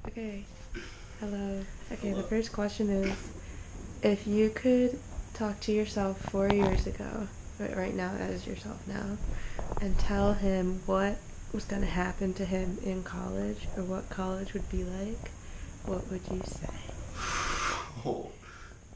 Okay. Hello. Okay, the first question is, if you could talk to yourself 4 years ago, right now as yourself now, and tell him what was going to happen to him in college or what college would be like, what would you say? Oh,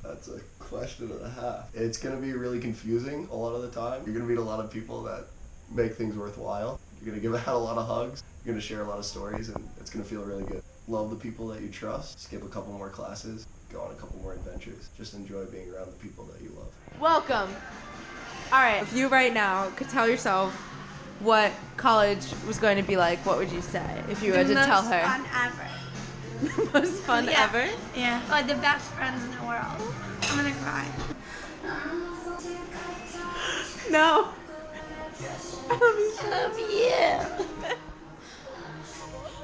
that's a question and a half. It's going to be really confusing a lot of the time. You're going to meet a lot of people that make things worthwhile. You're going to give out a lot of hugs. You're going to share a lot of stories, and it's going to feel really good. Love the people that you trust. Skip a couple more classes. Go on a couple more adventures. Just enjoy being around the people that you love. Welcome. All right, if you right now could tell yourself what college was going to be like, what would you say if you had to tell her? Fun ever. The most fun ever? Yeah, like the best friends in the world. I'm gonna cry. No. I love you.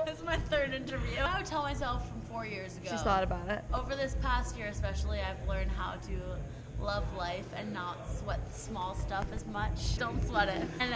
This is my third interview. I would tell myself from 4 years ago. She's thought about it. Over this past year especially, I've learned how to love life and not sweat the small stuff as much. Don't sweat it. And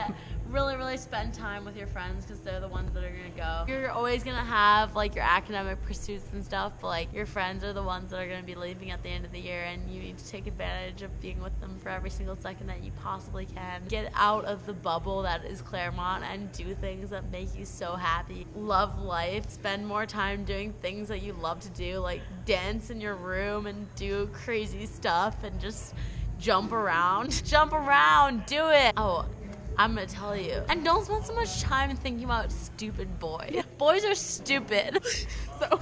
really spend time with your friends because they're the ones that are going to go. You're always going to have like your academic pursuits and stuff, but like your friends are the ones that are going to be leaving at the end of the year, and you need to take advantage of being with them for every single second that you possibly can. Get out of the bubble that is Claremont and do things that make you so happy. Love life. Spend more time doing things that you love to do, like dance in your room and do crazy stuff and just jump around. Jump around, do it. Oh, I'm gonna tell you. And don't spend so much time thinking about stupid boys. Boys are stupid. So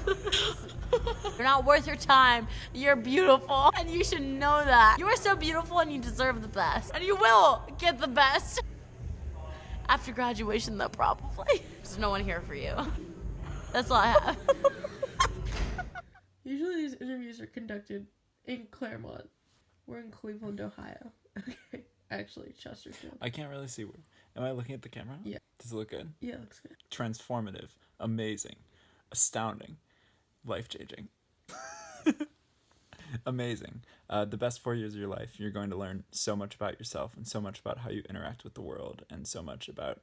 you're not worth your time. You're beautiful, and you should know that. You are so beautiful, and you deserve the best. And you will get the best. After graduation, though, probably. There's no one here for you. That's all I have. Usually these interviews are conducted in Claremont. We're in Cleveland, Ohio. Okay. Actually, Chesterfield. I can't really see. Am I looking at the camera? Yeah. Does it look good? Yeah, it looks good. Transformative, amazing, astounding, life-changing. Amazing. The best 4 years of your life. You're going to learn so much about yourself and so much about how you interact with the world and so much about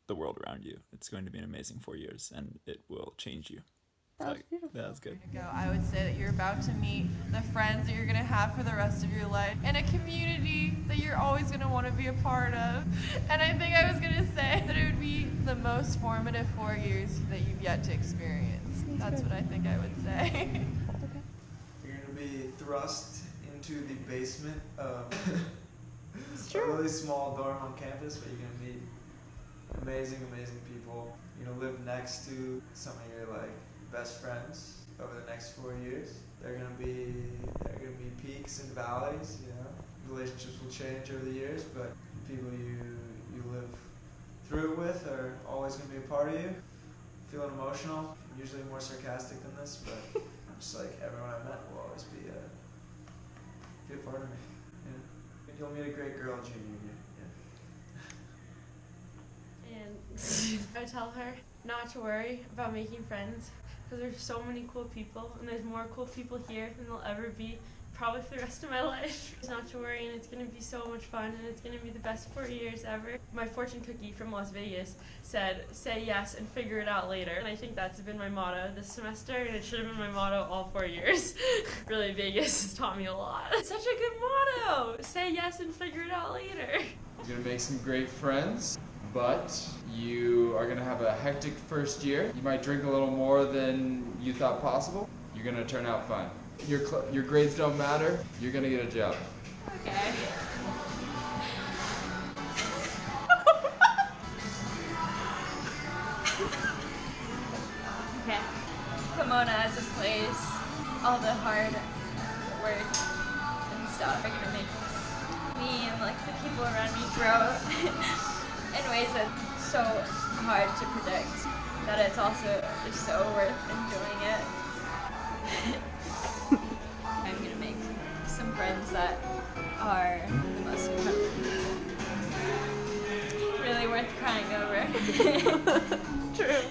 the world around you. It's going to be an amazing 4 years, and it will change you. That was beautiful. That was good. I would say that you're about to meet the friends that you're going to have for the rest of your life and a community that you're always going to want to be a part of. And I think I was going to say that it would be the most formative 4 years that you've yet to experience. That's what I think I would say. You're going to be thrust into the basement of a really small dorm on campus, but you're going to meet amazing people. You're going to live next to some of your best friends over the next 4 years. There are gonna be peaks and valleys, you know. Relationships will change over the years, but the people you live through it with are always gonna be a part of you. Feeling emotional, I'm usually more sarcastic than this, but just like everyone I met will always be a part of me. Yeah. And you'll meet a great girl junior year. And I tell her not to worry about making friends, because there's so many cool people, and there's more cool people here than there'll ever be, probably for the rest of my life. Not to worry, and it's going to be so much fun, and it's going to be the best 4 years ever. My fortune cookie from Las Vegas said, say yes and figure it out later. And I think that's been my motto this semester, and it should have been my motto all 4 years. Really, Vegas has taught me a lot. It's such a good motto! Say yes and figure it out later. You're going to make some great friends, but you are going to have a hectic first year. You might drink a little more than you thought possible. You're going to turn out fine. Your grades don't matter. You're going to get a job. Okay. Okay. Pomona as a place, all the hard work and stuff are gonna make me and the people around me grow in ways that's so hard to predict, that it's also just so worth enjoying it. I'm gonna make some friends that are the most incredible people. Really worth crying over. True.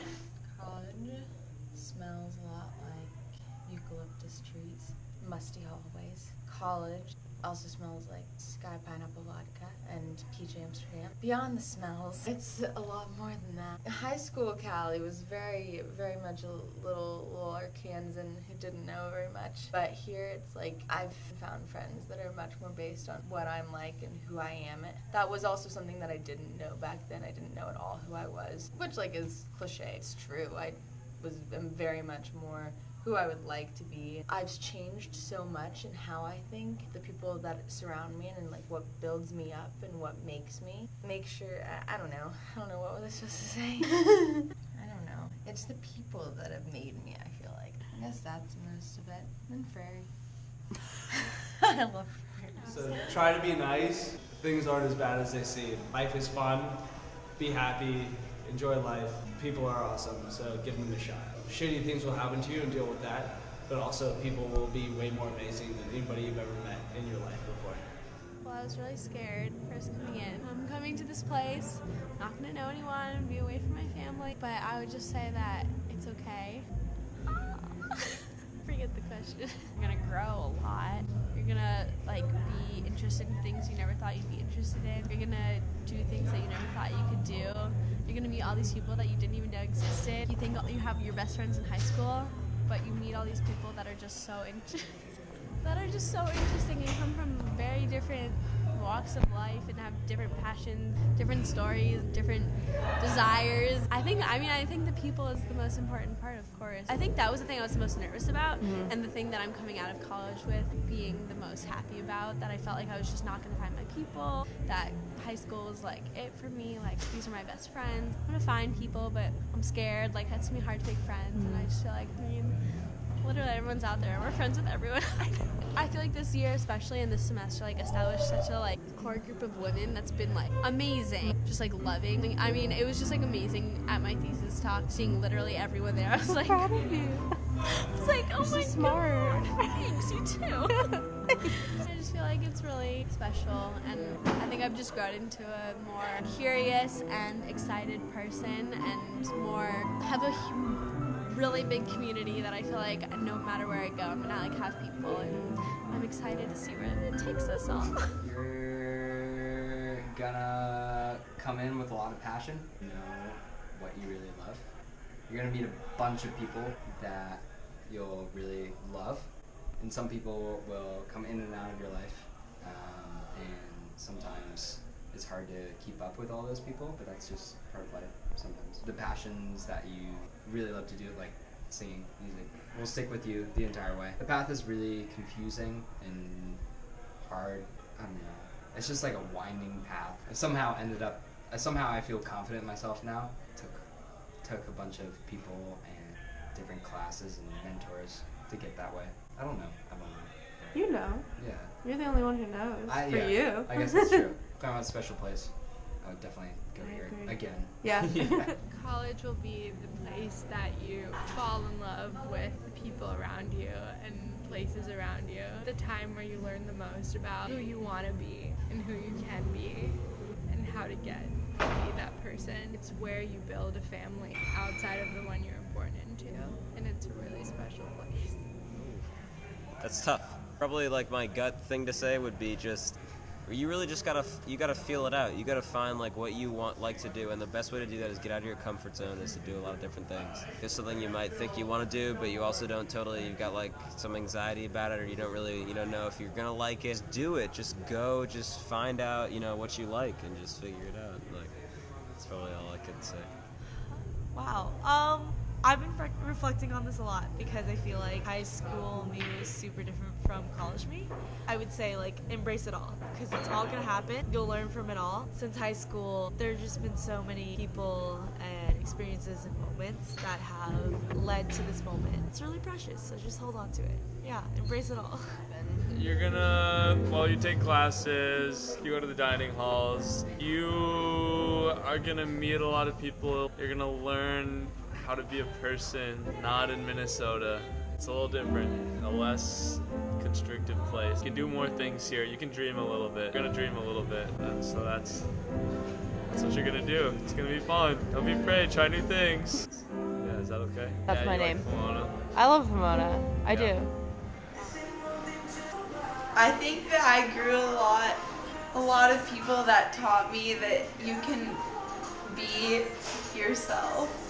College smells a lot like eucalyptus trees, musty hallways. College also smells like Sky Pineapple Vodka and Peach Amsterdam. Beyond the smells, it's a lot more than that. High school Cali was very, very much a little Arkansan who didn't know very much. But here it's like I've found friends that are much more based on what I'm like and who I am. That was also something that I didn't know back then. I didn't know at all who I was, which like is cliche. It's true. am very much more who I would like to be. I've changed so much in how I think, the people that surround me, and like what builds me up and what makes me. Make sure, I don't know, what was I supposed to say? I don't know. It's the people that have made me, I feel like. I guess that's most of it. And Prairie. I love Prairie. So try to be nice. Things aren't as bad as they seem. Life is fun. Be happy. Enjoy life. People are awesome, so give them a shot. Shitty things will happen to you and deal with that, but also people will be way more amazing than anybody you've ever met in your life before. Well, I was really scared first coming in. I'm coming to this place, not gonna know anyone, be away from my family, but I would just say that it's okay. Forget the question. You're gonna grow a lot. You're gonna be interested in things you never thought you'd be interested in. You're gonna do things that you never thought you could do. You're gonna meet all these people that you didn't even know existed. You think you have your best friends in high school, but you meet all these people that are just so interesting and come from very different walks of life and have different passions, different stories, different desires. I think the people is the most important part, of course. I think that was the thing I was the most nervous about, and the thing that I'm coming out of college with being the most happy about, that I felt like I was just not going to find my people, that high school was it for me, these are my best friends. I'm going to find people, but I'm scared, it's going to be hard to make friends, and I just feel literally everyone's out there and we're friends with everyone. I feel like this year, especially in this semester, established such a core group of women that's been amazing, just loving. I mean, it was just amazing at my thesis talk, seeing literally everyone there. I was I'm proud of you. It's oh my smart. God, thanks, you too. I just feel like it's really special, and I think I've just grown into a more curious and excited person, and have a really big community that I feel like no matter where I go, I'm gonna have people, and I'm excited to see where it takes us all. You're gonna come in with a lot of passion, know what you really love. You're gonna meet a bunch of people that you'll really love, and some people will come in and out of your life, and sometimes it's hard to keep up with all those people, but that's just part of life sometimes. The passions that you really love to do, like singing, music, will stick with you the entire way. The path is really confusing and hard. I don't know. It's just like a winding path. Somehow I feel confident in myself now. Took a bunch of people and different classes and mentors to get that way. I don't know. You know. Yeah. You're the only one who knows. You. I guess that's true. If I'm at a special place, I would definitely go here again. Yeah. College will be the place that you fall in love with the people around you and places around you. The time where you learn the most about who you want to be and who you can be and how to get to be that person. It's where you build a family outside of the one you're born into, and it's a really special place. That's tough. Probably my gut thing to say would be just, you really just gotta feel it out. You gotta find what you like to do, and the best way to do that is get out of your comfort zone, is to do a lot of different things. It's something you might think you want to do, but you also don't totally, you've got some anxiety about it, or you don't know if you're gonna like it. Just do it, just go, just find out, what you like, and just figure it out. That's probably all I could say. Wow. I've been reflecting on this a lot, because I feel like high school me was super different from college me. I would say embrace it all, because it's all gonna happen. You'll learn from it all. Since high school, there's just been so many people and experiences and moments that have led to this moment. It's really precious, so just hold on to it. Yeah, embrace it all. You're you take classes, you go to the dining halls, you are gonna meet a lot of people, you're gonna learn how to be a person, not in Minnesota. It's a little different, a less constrictive place. You can do more things here, you can dream a little bit. You're gonna dream a little bit, so that's what you're gonna do. It's gonna be fun. Don't be afraid, try new things. Yeah, is that okay? That's my name. Pomona? I love Pomona. I do. I think that I grew a lot a lot of people that taught me that you can be yourself.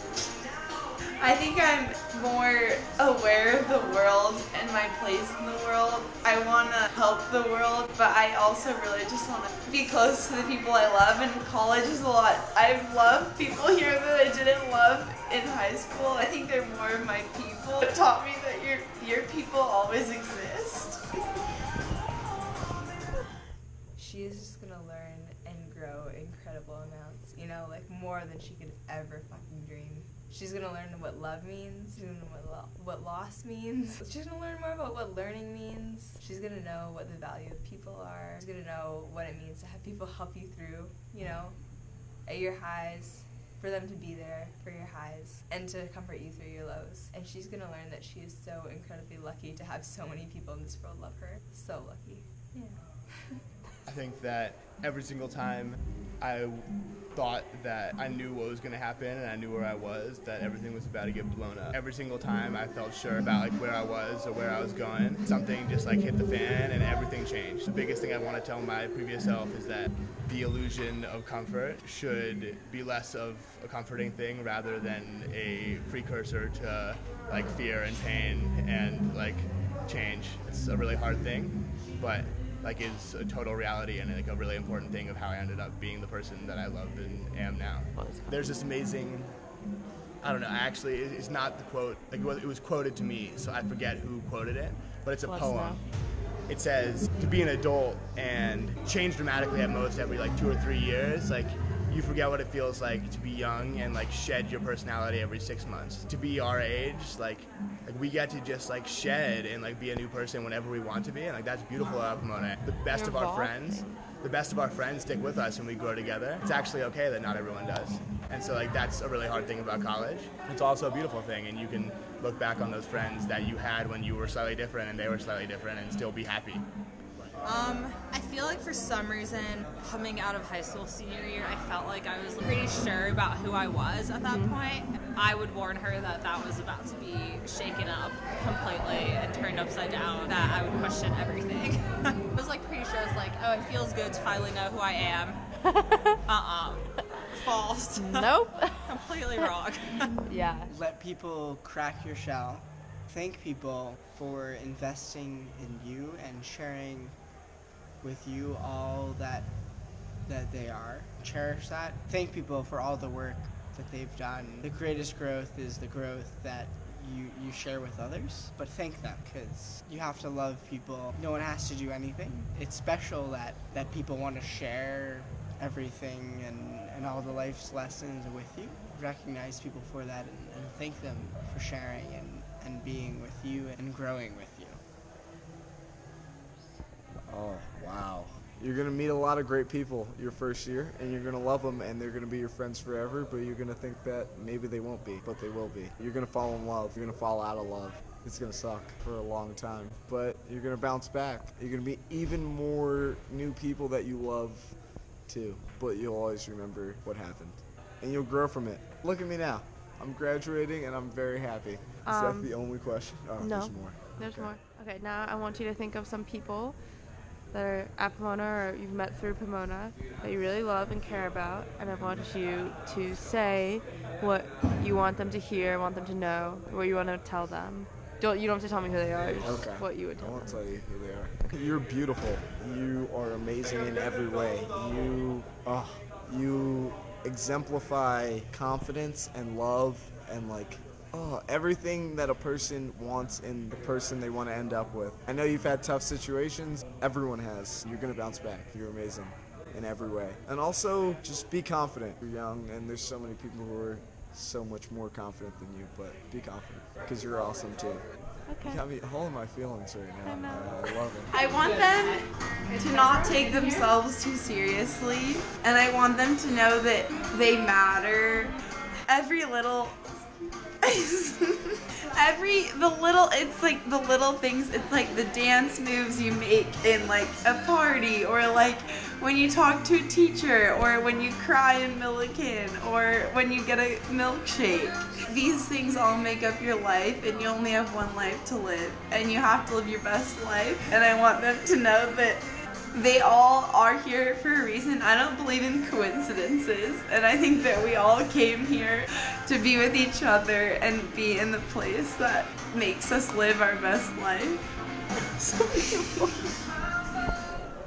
I think I'm more aware of the world and my place in the world. I want to help the world, but I also really just want to be close to the people I love, and college is a lot. I've loved people here that I didn't love in high school. I think they're more of my people. It taught me that your people always exist. She is just gonna learn and grow incredible amounts, you know, like more than she could ever fucking dream. She's gonna learn what love means. She's gonna know what loss means. She's gonna learn more about what learning means. She's gonna know what the value of people are. She's gonna know what it means to have people help you through, you know, at your highs, for them to be there for your highs and to comfort you through your lows. And she's gonna learn that she is so incredibly lucky to have so many people in this world love her. So lucky. Yeah. I think that every single time I thought that I knew what was going to happen and I knew where I was, that everything was about to get blown up. Every single time I felt sure about like where I was or where I was going, something just like hit the fan and everything changed. The biggest thing I want to tell my previous self is that the illusion of comfort should be less of a comforting thing rather than a precursor to like fear and pain and like change. It's a really hard thing, but like is a total reality and like a really important thing of how I ended up being the person that I love and am now. There's this amazing, I don't know, actually it's not the quote, like it was quoted to me, so I forget who quoted it, but it's a poem. It says, to be an adult and change dramatically at most every like 2 or 3 years, like you forget what it feels like to be young and like shed your personality every 6 months. To be our age, like we get to just like shed and like be a new person whenever we want to be, and like that's beautiful about Pomona. The best of our friends stick with us and we grow together. It's actually okay that not everyone does. And so like that's a really hard thing about college. It's also a beautiful thing, and you can look back on those friends that you had when you were slightly different and they were slightly different and still be happy. I feel like for some reason, coming out of high school senior year, I felt like I was pretty sure about who I was at that point. I would warn her that that was about to be shaken up completely and turned upside down, that I would question everything. I was like pretty sure, I was like, oh, it feels good to finally know who I am. False. Nope. Completely wrong. Yeah. Let people crack your shell. Thank people for investing in you and sharing with you all that they are. Cherish that. Thank people for all the work that they've done. The greatest growth is the growth that you share with others, but thank them, because you have to love people. No one has to do anything. It's special that people want to share everything and all the life's lessons with you. Recognize people for that and thank them for sharing and being with you and growing with you. Oh, wow. You're going to meet a lot of great people your first year, and you're going to love them, and they're going to be your friends forever, but you're going to think that maybe they won't be, but they will be. You're going to fall in love. You're going to fall out of love. It's going to suck for a long time, but you're going to bounce back. You're going to meet even more new people that you love, too, but you'll always remember what happened, and you'll grow from it. Look at me now. I'm graduating, and I'm very happy. Is that the only question? Oh, no. There's more. There's more. Okay, now I want you to think of some people that are at Pomona or you've met through Pomona that you really love and care about, and I want you to say what you want them to hear, want them to know, what you want to tell them. You don't have to tell me who they are, just what you would tell them. I won't tell you who they are. You're beautiful. You are amazing in every way. You exemplify confidence and love and everything that a person wants in the person they want to end up with. I know you've had tough situations. Everyone has. You're going to bounce back. You're amazing in every way. And also, just be confident. You're young, and there's so many people who are so much more confident than you, but be confident, because you're awesome too. Okay. You got me all of my feelings right now. I love it. I want them to not take themselves too seriously, and I want them to know that they matter. Every little it's like the little things, it's like the dance moves you make in like a party, or like when you talk to a teacher, or when you cry in Milliken, or when you get a milkshake. These things all make up your life, and you only have one life to live, and you have to live your best life. And I want them to know that They all are here for a reason. I don't believe in coincidences, and I think that we all came here to be with each other and be in the place that makes us live our best life.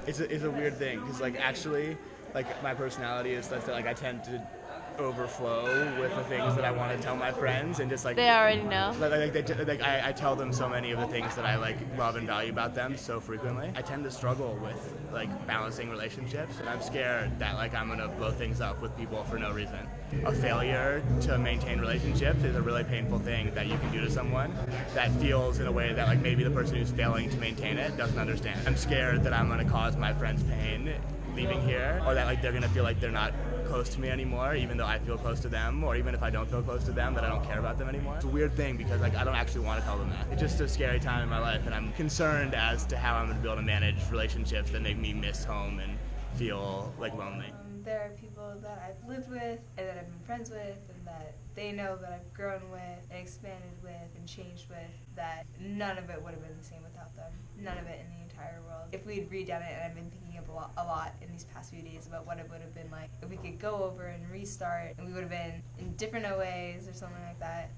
It's a weird thing because like actually like my personality is such that like I tend to overflow with the things that I want to tell my friends and just like They already know. I tell them so many of the things that I like love and value about them so frequently. I tend to struggle with like balancing relationships, and I'm scared that like I'm gonna blow things up with people for no reason. A failure to maintain relationships is a really painful thing that you can do to someone that feels in a way that like maybe the person who's failing to maintain it doesn't understand. I'm scared that I'm gonna cause my friends pain leaving here, or that like they're gonna feel like they're not close to me anymore, even though I feel close to them, or even if I don't feel close to them, that I don't care about them anymore. It's a weird thing because like I don't actually want to tell them that. It's just a scary time in my life, and I'm concerned as to how I'm going to be able to manage relationships that make me miss home and feel like lonely. There are people that I've lived with and that I've been friends with and that they know that I've grown with and expanded with and changed with, that none of it would have been the same without them. None of it in the entire world. If we had redone it, and I've been thinking of a lot in these past few days about what it would have been like if we could go over and restart and we would have been in different OAs or something like that.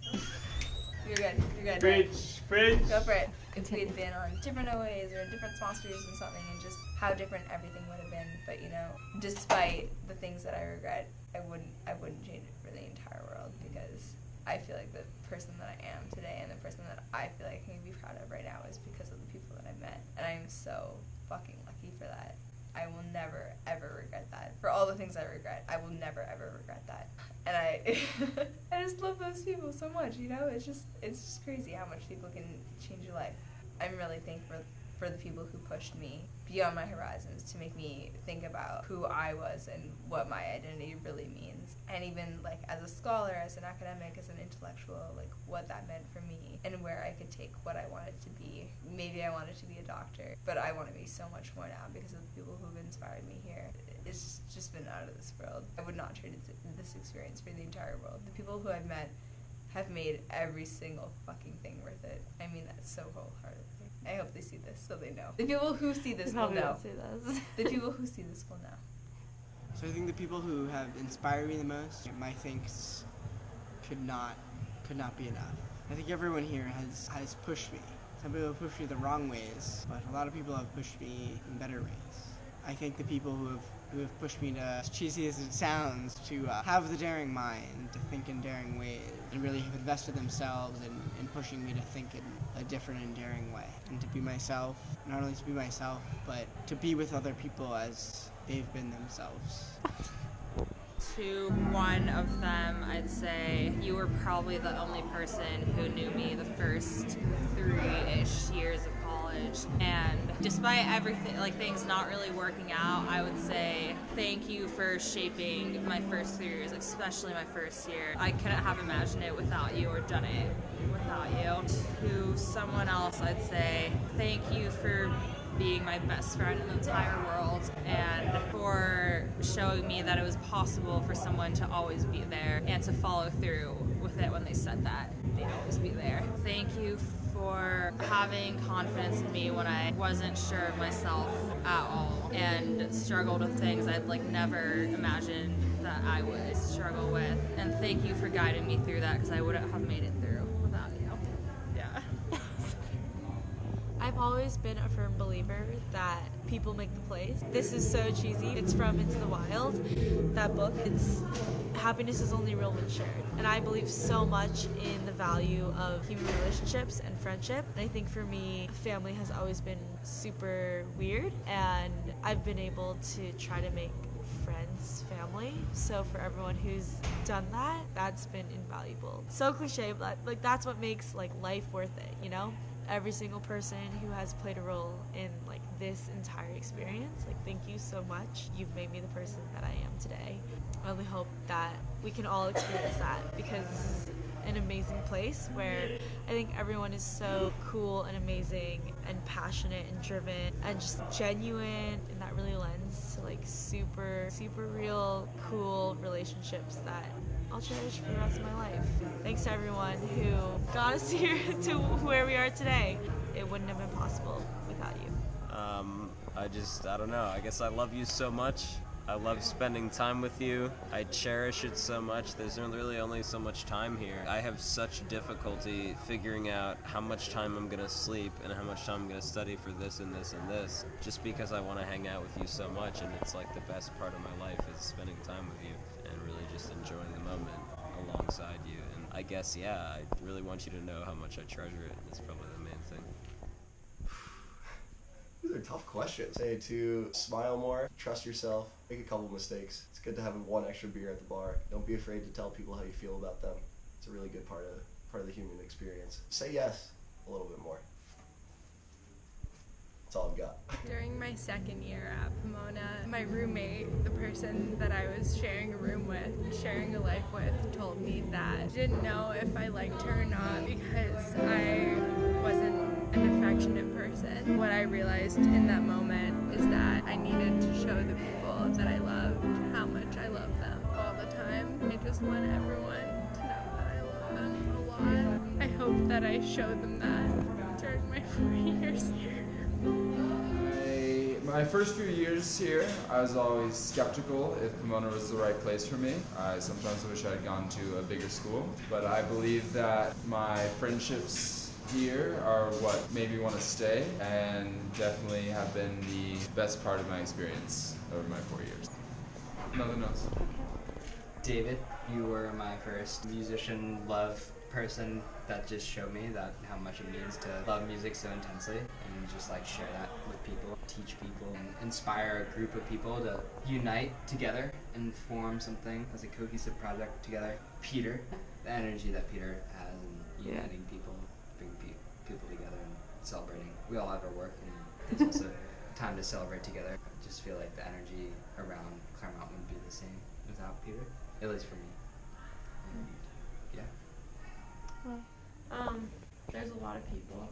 You're good. You're good. Fridge. Go for it. If we had been on different OAs or different small studios and something, and just how different everything would have been. But you know, despite the things that I regret, I wouldn't change it for the entire world, because I feel like the person that I am today and the person that I feel like I can be proud of right now is because of the people that I've met, and I'm so fucking lucky for that. I will never ever regret that. For all the things I regret, I will never ever regret that. And I just love those people so much, you know? It's just crazy how much people can change your life. I'm really thankful for the people who pushed me beyond my horizons to make me think about who I was and what my identity really means. And even like as a scholar, as an academic, as an intellectual, like what that meant for me and where I could take what I wanted to be. Maybe I wanted to be a doctor, but I want to be so much more now because of the people who've inspired me here. It's just been out of this world. I would not trade this experience for the entire world. The people who I've met have made every single fucking thing worth it. I mean that so wholeheartedly. I hope they see this so they know. The people who see this will know. The people who see this will know. So I think the people who have inspired me the most, my thanks could not be enough. I think everyone here has pushed me. Some people have pushed me the wrong ways, but a lot of people have pushed me in better ways. I think the people who have pushed me to, as cheesy as it sounds, to have the daring mind, to think in daring ways, and really have invested themselves in pushing me to think in a different and daring way. And to be myself, not only to be myself, but to be with other people as they've been themselves. To one of them, I'd say you were probably the only person who knew me the first 3-ish years of college. And despite everything, like things not really working out, I would say thank you for shaping my first 3 years, especially my first year. I couldn't have imagined it without you or done it without you. To someone else, I'd say thank you for being my best friend in the entire world and for showing me that it was possible for someone to always be there and to follow through with it when they said that they'd always be there. Thank you for having confidence in me when I wasn't sure of myself at all and struggled with things I'd like never imagined that I would struggle with. And thank you for guiding me through that, because I wouldn't have made it through without you. Yeah. I've always been a firm believer that people make the plays. This is so cheesy. It's from Into the Wild, that book. It's happiness is only real when shared. And I believe so much in the value of human relationships and friendship. And I think for me, family has always been super weird, and I've been able to try to make friends family. So for everyone who's done that, that's been invaluable. So cliche, but like that's what makes like life worth it, you know? Every single person who has played a role in like this entire experience, like thank you so much. You've made me the person that I am today. I only hope that we can all experience that, because this is an amazing place where I think everyone is so cool and amazing and passionate and driven and just genuine, and that really lends to like super real cool relationships that I'll cherish for the rest of my life. Thanks to everyone who got us here to where we are today. It wouldn't have been possible without you. I don't know. I guess I love you so much. I love spending time with you. I cherish it so much. There's really only so much time here. I have such difficulty figuring out how much time I'm gonna sleep and how much time I'm gonna study for this and this and this, just because I want to hang out with you so much, and it's like the best part of my life is spending time with you and really just enjoying the moment alongside you. And I guess, yeah, I really want you to know how much I treasure it. That's probably the main thing. These are tough questions. Say to smile more, trust yourself, make a couple mistakes. It's good to have one extra beer at the bar. Don't be afraid to tell people how you feel about them. It's a really good part of the human experience. Say yes a little bit more. That's all I've got. During my second year at Pomona, my roommate, the person that I was sharing a room with, sharing a life with, told me that she didn't know if I liked her or not because I wasn't an affectionate person. What I realized in that moment is that I needed to show the people that I loved how much I love them all the time. I just want everyone to know that I love them a lot. I hope that I showed them that during my 4 years here. My first few years here, I was always skeptical if Pomona was the right place for me. I sometimes wish I had gone to a bigger school, but I believe that my friendships here are what made me want to stay and definitely have been the best part of my experience over my 4 years. Nothing else. David, you were my first musician love person that just showed me that how much it means to love music so intensely and just like share that with people, teach people, and inspire a group of people to unite together and form something as a cohesive project together. Peter, the energy that Peter has in uniting people, bringing people together and celebrating. We all have our work and there's also time to celebrate together. I just feel like the energy around Claremont wouldn't be the same without Peter, at least for me. And yeah. There's a lot of people.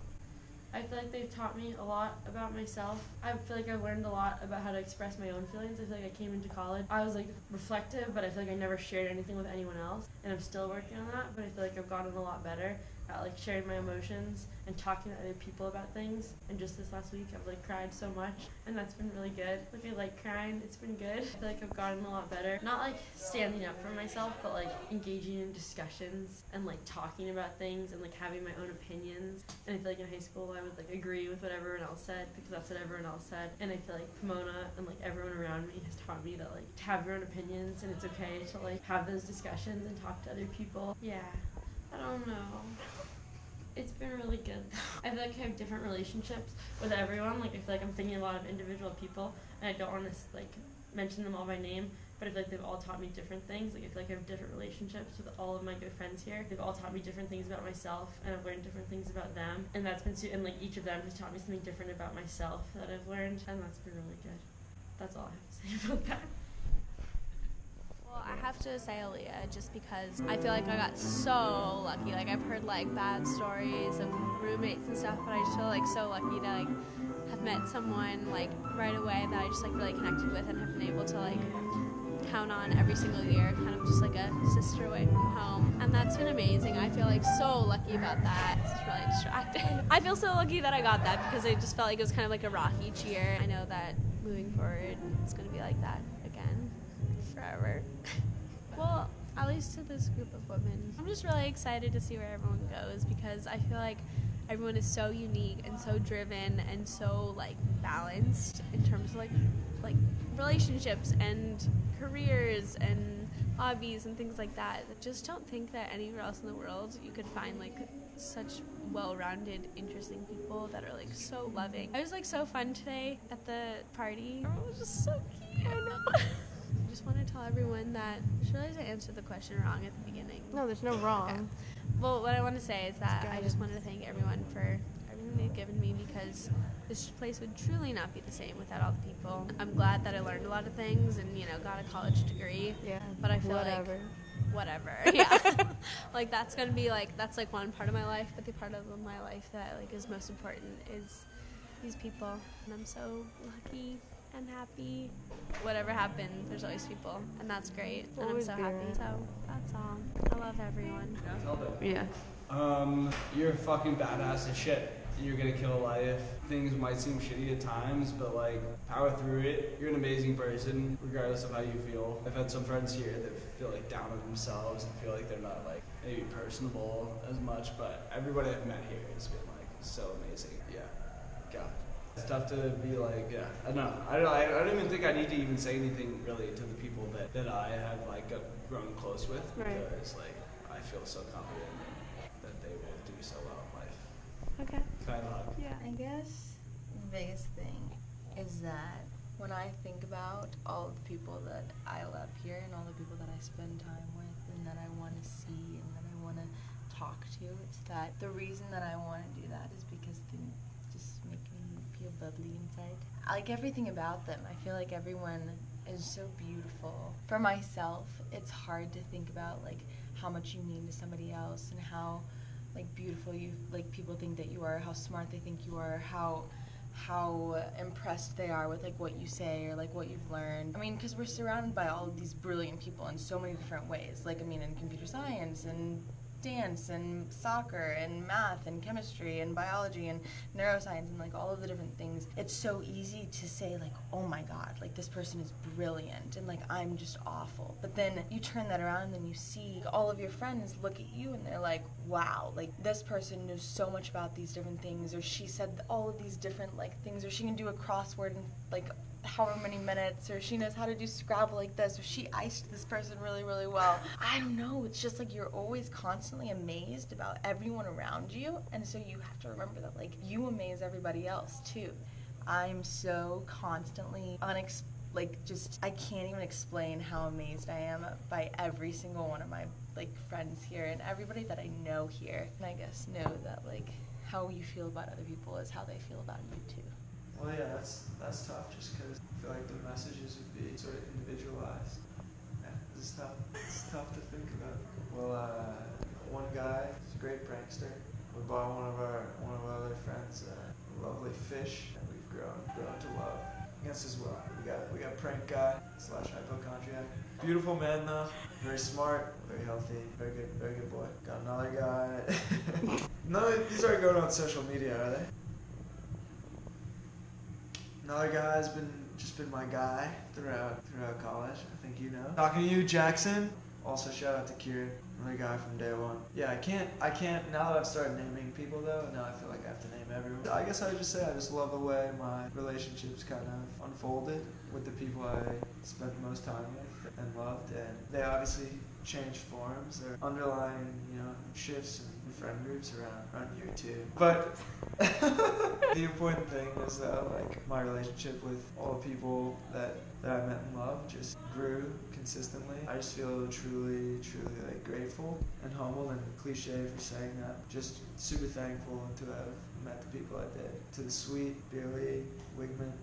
I feel like they've taught me a lot about myself. I feel like I've learned a lot about how to express my own feelings. I feel like I came into college, I was like reflective, but I feel like I never shared anything with anyone else, and I'm still working on that, but I feel like I've gotten a lot better at like sharing my emotions and talking to other people about things. And just this last week I've like cried so much, and that's been really good. Like I like crying, it's been good. I feel like I've gotten a lot better. Not like standing up for myself, but like engaging in discussions and like talking about things and like having my own opinions. And I feel like in high school I would like agree with what everyone else said because that's what everyone else said. And I feel like Pomona and like everyone around me has taught me that like to have your own opinions, and it's okay to like have those discussions and talk to other people. Yeah, I don't know. It's been really good. I feel like I have different relationships with everyone. Like I feel like I'm thinking a lot of individual people, and I don't want to like mention them all by name, but I feel like they've all taught me different things. Like I feel like I have different relationships with all of my good friends here. They've all taught me different things about myself, and I've learned different things about them. And that's been and like each of them has taught me something different about myself that I've learned, and that's been really good. That's all I have to say about that. Well, I have to say Aaliyah just because I feel like I got so lucky. Like I've heard like bad stories of roommates and stuff, but I just feel like so lucky to like have met someone like right away that I just like really connected with and have been able to like count on every single year, kind of just like a sister away from home. And that's been amazing. I feel like so lucky about that. It's just really distracting. I feel so lucky that I got that because I just felt like it was kind of like a rock each year. I know that moving forward it's going to be like that again forever. Well, at least to this group of women, I'm just really excited to see where everyone goes because I feel like everyone is so unique and so driven and so like balanced in terms of like relationships and careers and hobbies and things like that. I just don't think that anywhere else in the world you could find like such well-rounded, interesting people that are like so loving. I was like so fun today at the party. Everyone was just so cute. I know. I just want to tell everyone that I realized I answered the question wrong at the beginning. No, there's no wrong. Okay. Well, what I want to say is that I just wanted to thank everyone for everything they've given me because this place would truly not be the same without all the people. I'm glad that I learned a lot of things and, you know, got a college degree. Yeah, but I feel whatever. Yeah. Like that's going to be like, that's like one part of my life, but the part of my life that like is most important is these people. And I'm so lucky and happy. Whatever happens, there's always people, and that's great. And I'm so happy. So that's all. I love everyone. Yeah. You're a fucking badass as shit. and you're gonna kill life. Things might seem shitty at times, but like power through it. You're an amazing person, regardless of how you feel. I've had some friends here that feel like down on themselves and feel like they're not like maybe personable as much, but everybody I've met here has been like so amazing. Yeah, God. It's tough to be like, yeah, I don't know. I don't even think I need to even say anything really to the people that I have like grown close with, because like I feel so confident that they will do so well in life. Okay. Kind of. Yeah. I guess the biggest thing is that when I think about all of the people that I love here and all the people that I spend time with and that I want to see and that I want to talk to, it's that the reason that I want to do that is because they just make me feel bubbly inside. I like everything about them. I feel like everyone is so beautiful. For myself, it's hard to think about like how much you mean to somebody else and how like beautiful you like people think that you are, how smart they think you are, how impressed they are with like what you say or like what you've learned. I mean, because we're surrounded by all of these brilliant people in so many different ways. Like, I mean, in computer science and dance and soccer and math and chemistry and biology and neuroscience and like all of the different things. It's so easy to say like, oh my God, like this person is brilliant and like I'm just awful. But then you turn that around and you see all of your friends look at you and they're like, wow, like this person knows so much about these different things, or she said all of these different like things, or she can do a crossword in like however many minutes, or she knows how to do Scrabble like this, or she iced this person really, really well. I don't know, it's just like you're always constantly amazed about everyone around you, and so you have to remember that like you amaze everybody else too. I'm so constantly I can't even explain how amazed I am by every single one of my like friends here and everybody that I know here. And I guess know that like how you feel about other people is how they feel about you too. Well, yeah, that's tough just because I feel like the messages would be sort of individualized. Yeah, it's tough. It's tough to think about. Well, one guy, he's a great prankster. We bought one of our other friends a lovely fish that we've grown to love. Against as well. We got prank guy / hypochondriac. Beautiful man though, very smart, very healthy, very good boy. Got another guy. No, these aren't going on social media, are they? Another guy's just been my guy throughout college. I think you know. Talking to you, Jackson. Also shout out to Kieran, another guy from day one. Yeah, I can't. Now that I've started naming people though, now I feel like I have to name everyone. I guess I would just say I just love the way my relationships kind of unfolded with the people I spent the most time with and loved, and they obviously changed forms. There are underlying, shifts in friend groups around you too. But the important thing is though, like my relationship with all the people that I met and loved just grew consistently. I just feel truly like grateful and humbled and cliche for saying that. Just super thankful to have met the people I did. To the Sweet, Billy, Wigman,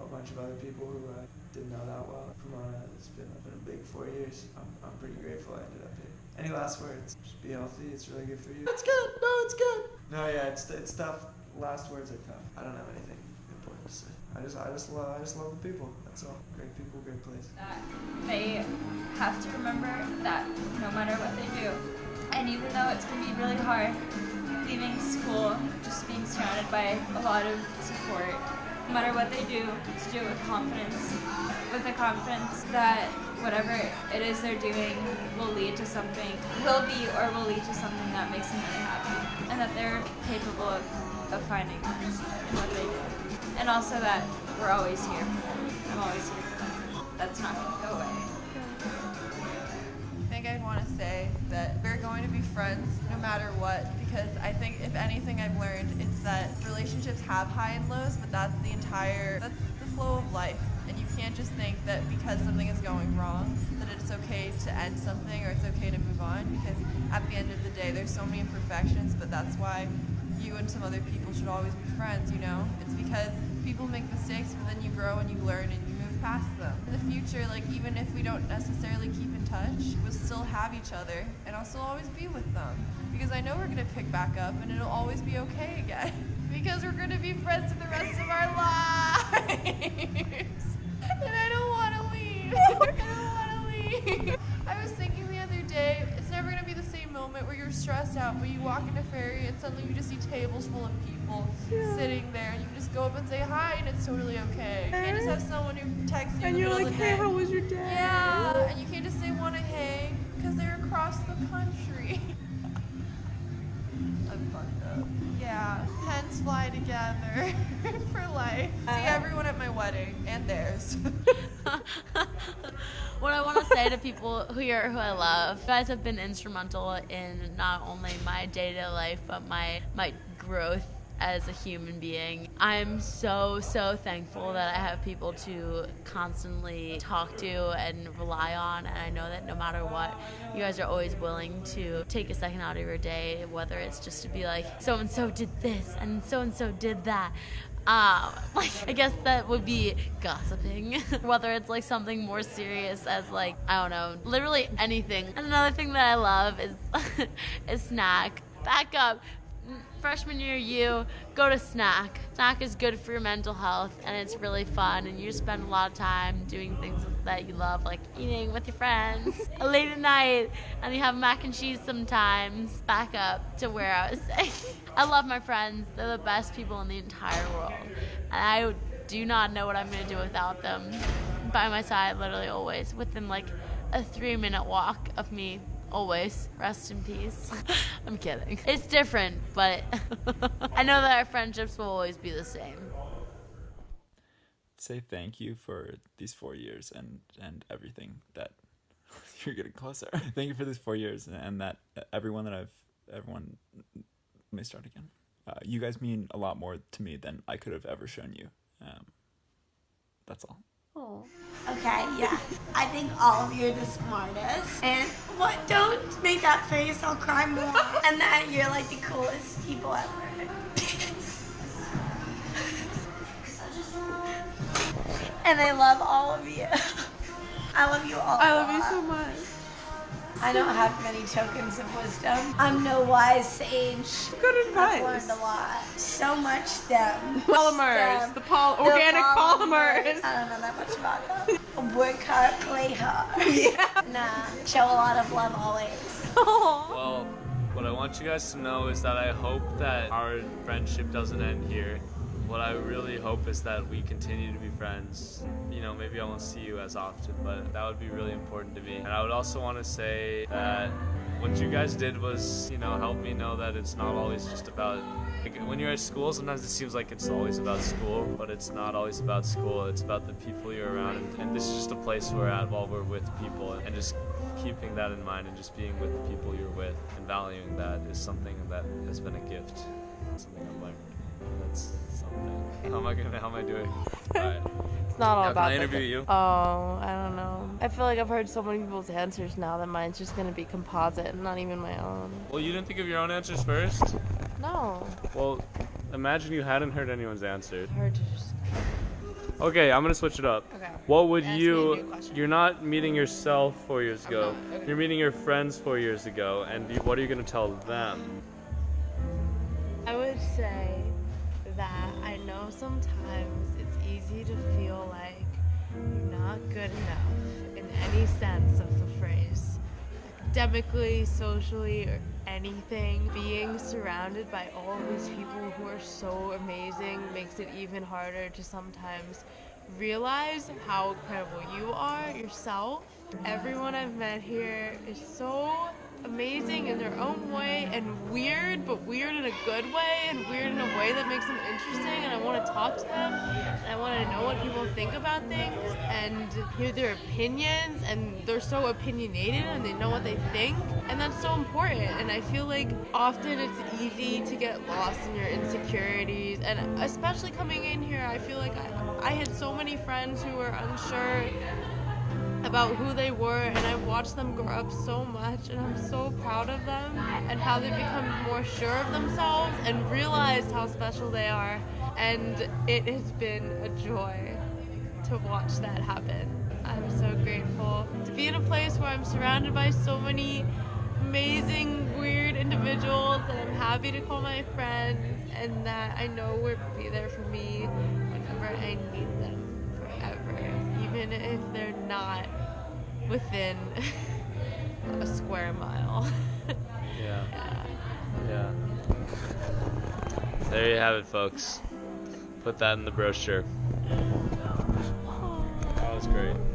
a bunch of other people who I didn't know that well. Pomona, it's been a big 4 years. I'm pretty grateful I ended up here. Any last words? Just be healthy. It's really good for you. It's good. No, it's good. No, yeah, it's tough. Last words are tough. I don't have anything important to say. I just love the people. That's all. Great people, great place. They have to remember that no matter what they do, and even though it's going to be really hard, leaving school, just being surrounded by a lot of support, no matter what they do, to do it with confidence. With the confidence that whatever it is they're doing will lead to something, will lead to something that makes them really happy, and that they're capable of finding that in what they do. And also that we're always here for them. I'm always here for them. That's not going to go away. I think I'd want to say that we're going to be friends no matter what, because I think if anything I've learned, it's that relationships have high and lows, but that's the flow of life. And you can't just think that because something is going wrong that it's okay to end something or it's okay to move on, because at the end of the day there's so many imperfections, but that's why you and some other people should always be friends, It's because people make mistakes, but then you grow and you learn and you move past them. In the future, like even if we don't necessarily keep in touch, we'll still have each other and I'll still always be with them, because I know we're going to pick back up and it'll always be okay again, because we're going to be friends for the rest of our lives. And I don't want to leave. I was thinking the other day, it's never going to be the same moment where you're stressed out, but you walk in a ferry and suddenly you just see tables full of people. people sitting there, and you can just go up and say hi, and it's totally okay. You can't just have someone who texts you And in the you're middle like, of the hey, day. how was your day? Yeah, and you can't just say wanna hang because they're across the country. I'm fucked up. Yeah, hens fly together for life. See everyone at my wedding and theirs. What I want to say to people who I love, you guys have been instrumental in not only my day-to-day life, but my growth as a human being. I'm so thankful that I have people to constantly talk to and rely on, and I know that no matter what, you guys are always willing to take a second out of your day, whether it's just to be like, so-and-so did this, and so-and-so did that. Like, I guess that would be gossiping. Whether it's like something more serious as like, I don't know, literally anything. And another thing that I love is snack. Back up. Freshman year you go to snack. Snack is good for your mental health, and it's really fun, and you spend a lot of time doing things that you love, like eating with your friends late at night, and you have mac and cheese sometimes. Back up to where I was saying. I love my friends. They're the best people in the entire world, and I do not know what I'm going to do without them. By my side, literally always, within like a 3-minute walk of me. Always. Rest in peace. I'm kidding. It's different, but I know that our friendships will always be the same. Say thank you for these 4 years and everything that you're getting closer. Thank you for these 4 years and that everyone, let me start again. You guys mean a lot more to me than I could have ever shown you. That's all. Oh. Okay, yeah. I think all of you are the smartest. And what? Don't make that face, I'll cry more. And that you're like the coolest people ever. And I love all of you. I love you all. I love you so much. I don't have many tokens of wisdom. I'm no wise sage. Good advice. I've learned a lot. So much STEM. Polymers. STEM. Organic polymers. I don't know that much about them. Work hard, play hard. Yeah. Nah. Show a lot of love always. Well, what I want you guys to know is that I hope that our friendship doesn't end here. What I really hope is that we continue to be friends. You know, maybe I won't see you as often, but that would be really important to me. And I would also want to say that what you guys did was, you know, help me know that it's not always just about, like, when you're at school, sometimes it seems like it's always about school, but it's not always about school. It's about the people you're around, and this is just a place we're at while we're with people, and just keeping that in mind and just being with the people you're with and valuing that is something that has been a gift, something I've learned. That's something. How am I doing? Alright. It's not all about Can I interview you? Oh, I don't know. I feel like I've heard so many people's answers now that mine's just gonna be composite and not even my own. Well, you didn't think of your own answers first? No. Well, imagine you hadn't heard anyone's answer. Hard to just... Okay, I'm gonna switch it up. Okay. What would Ask me a new question. you're not meeting yourself 4 years ago. not, okay. You're meeting your friends 4 years ago, and what are you gonna tell them? I would say that I know sometimes it's easy to feel like you're not good enough in any sense of the phrase. Academically, socially, or anything. Being surrounded by all of these people who are so amazing makes it even harder to sometimes realize how incredible you are yourself. Everyone I've met here is so amazing in their own way and weird, but weird in a good way and weird in a way that makes them interesting, and I want to talk to them and I want to know what people think about things and hear their opinions, and they're so opinionated and they know what they think, and that's so important. And I feel like often it's easy to get lost in your insecurities, and especially coming in here, I feel like I had so many friends who were unsure about who they were, and I watched them grow up so much, and I'm so proud of them and how they've become more sure of themselves and realized how special they are, and it has been a joy to watch that happen. I'm so grateful to be in a place where I'm surrounded by so many amazing, weird individuals that I'm happy to call my friends, and that I know will be there for me whenever I need them. Even if they're not within a square mile. Yeah. There you have it, folks. Put that in the brochure. That was great.